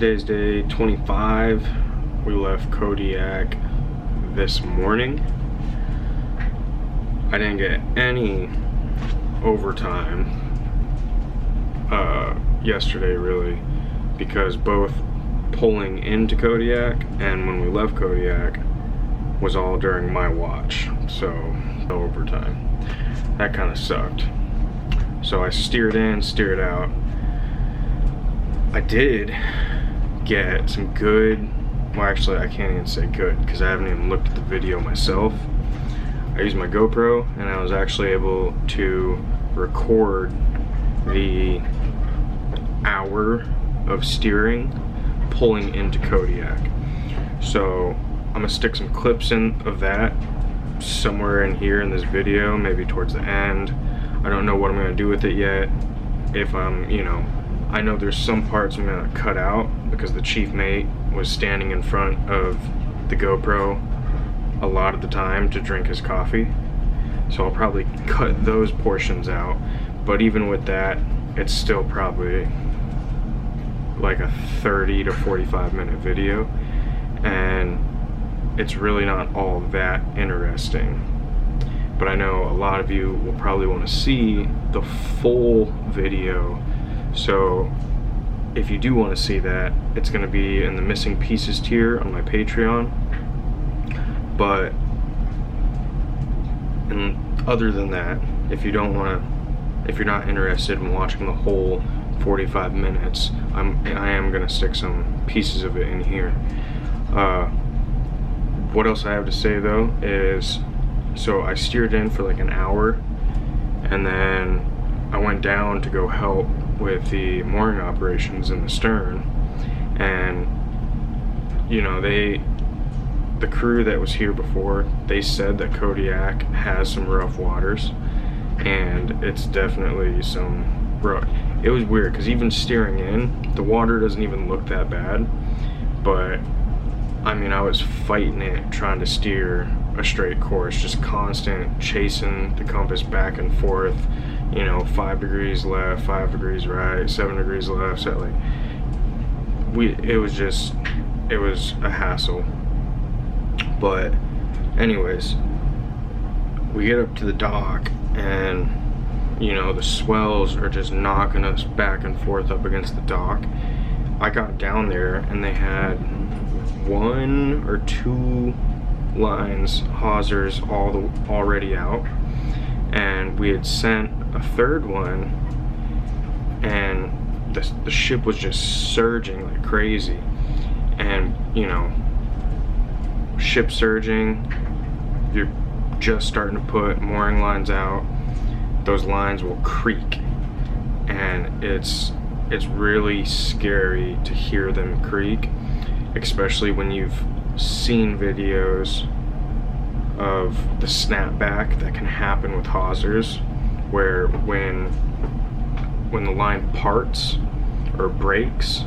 Today's day 25. We left Kodiak this morning. I didn't get any overtime yesterday really, because both pulling into Kodiak and when we left Kodiak was all during my watch, so no overtime. That kind of sucked. So I steered in, steered out. I did get some good, well actually I can't even say good because I haven't even looked at the video myself. I used my GoPro and I was actually able to record the hour of steering pulling into Kodiak. So I'm gonna stick some clips in of that somewhere in here in this video, maybe towards the end. I don't know what I'm gonna do with it yet. If I'm, I know there's some parts I'm gonna cut out because the chief mate was standing in front of the GoPro a lot of the time to drink his coffee. So I'll probably cut those portions out. But even with that, it's still probably like a 30 to 45 minute video. And it's really not all that interesting. But I know a lot of you will probably want to see the full video. So if you do want to see that, it's going to be in the missing pieces tier on my Patreon. But other than that, if you don't want to, if you're not interested in watching the whole 45 minutes, I am going to stick some pieces of it in here. What else I have to say though is, so I steered in for like an hour and then I went down to go help with the mooring operations in the stern, and the crew that was here before, they said that Kodiak has some rough waters, and it's definitely some rough. It was weird because even steering in, the water doesn't even look that bad, but I mean I was fighting it trying to steer a straight course, just constant chasing the compass back and forth, 5 degrees left, 5 degrees right, 7 degrees left. So like it was a hassle. But anyways, we get up to the dock and the swells are just knocking us back and forth up against the dock. I got down there and they had 1 or 2 lines, hawsers already out, and we had sent a 3rd one, and the ship was just surging like crazy. And ship surging, you're just starting to put mooring lines out, those lines will creak, and it's really scary to hear them creak, especially when you've seen videos of the snapback that can happen with hawsers, where when the line parts or breaks,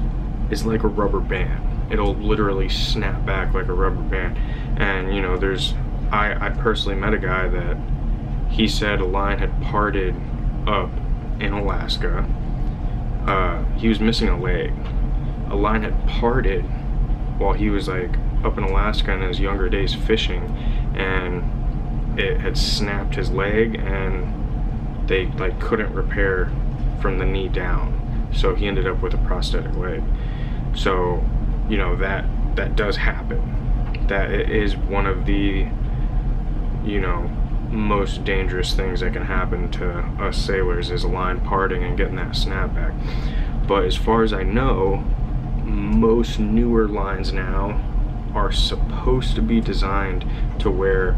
it's like a rubber band. It'll literally snap back like a rubber band. And I personally met a guy that he said a line had parted up in Alaska. He was missing a leg. A line had parted while he was like up in Alaska in his younger days fishing, and it had snapped his leg, and they like couldn't repair from the knee down, so he ended up with a prosthetic leg. So that does happen. That is one of the most dangerous things that can happen to us sailors, is a line parting and getting that snapback. But as far as I know, most newer lines now are supposed to be designed to where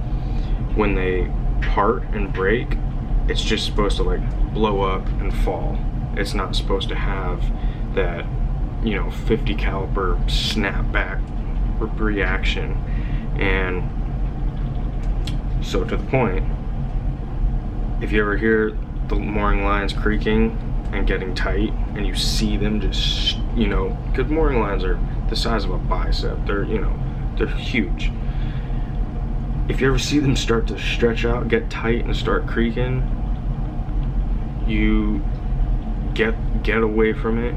when they part and break, it's just supposed to like blow up and fall. It's not supposed to have that 50 caliber snapback reaction. And so to the point, if you ever hear the mooring lines creaking and getting tight and you see them just, because mooring lines are the size of a bicep, they're huge. If you ever see them start to stretch out, get tight and start creaking, you get away from it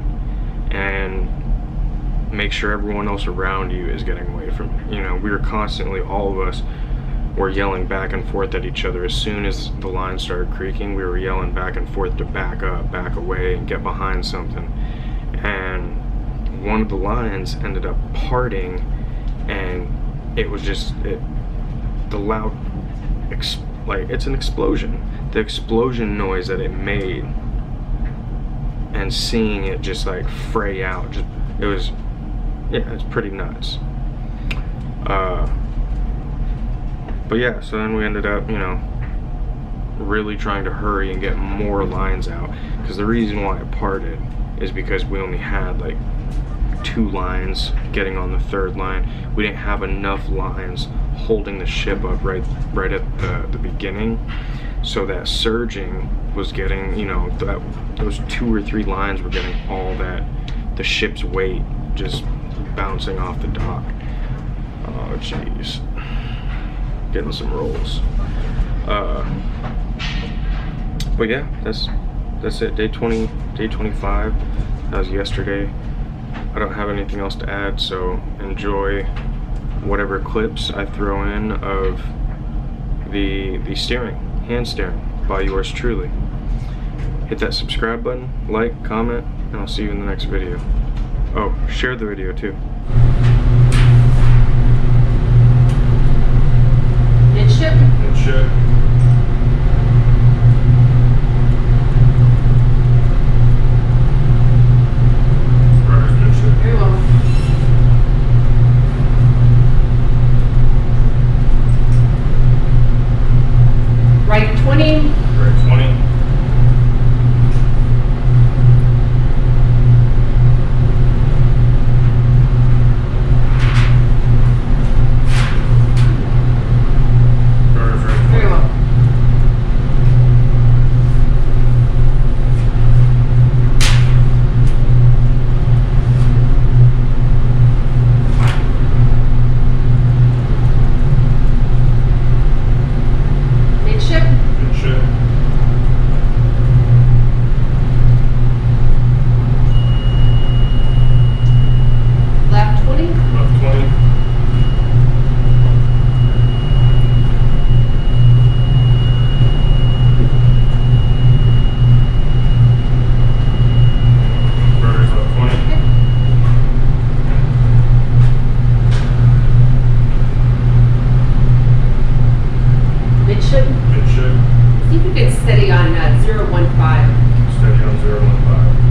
and make sure everyone else around you is getting away from you. You know, we were constantly, all of us were yelling back and forth at each other. As soon as the line started creaking, we were yelling back and forth to back up, back away, and get behind something. And one of the lines ended up parting, and it was just the loud like, it's an explosion. The explosion noise that it made, and seeing it just like fray out, just it's pretty nuts. But yeah, so then we ended up, you know, really trying to hurry and get more lines out, because the reason why it parted is because we only had like 2 lines getting on the 3rd line. We didn't have enough lines holding the ship up right at the beginning, so that surging was getting, you know, those 2 or 3 lines were getting all that, the ship's weight just bouncing off the dock. Oh jeez, getting some rolls. But yeah, that's it. Day 25. That was yesterday. I don't have anything else to add, so enjoy whatever clips I throw in of the steering, hand steering by yours truly. Hit that subscribe button, like, comment, and I'll see you in the next video. Oh, share the video too. Midship. Midship. Very well. Right 20. Right 20. Very well. Midship. Midship. Left 20. Left 20. Rudder's left 20. Midship. Midship. See if you can steady on 015. Steady on 015.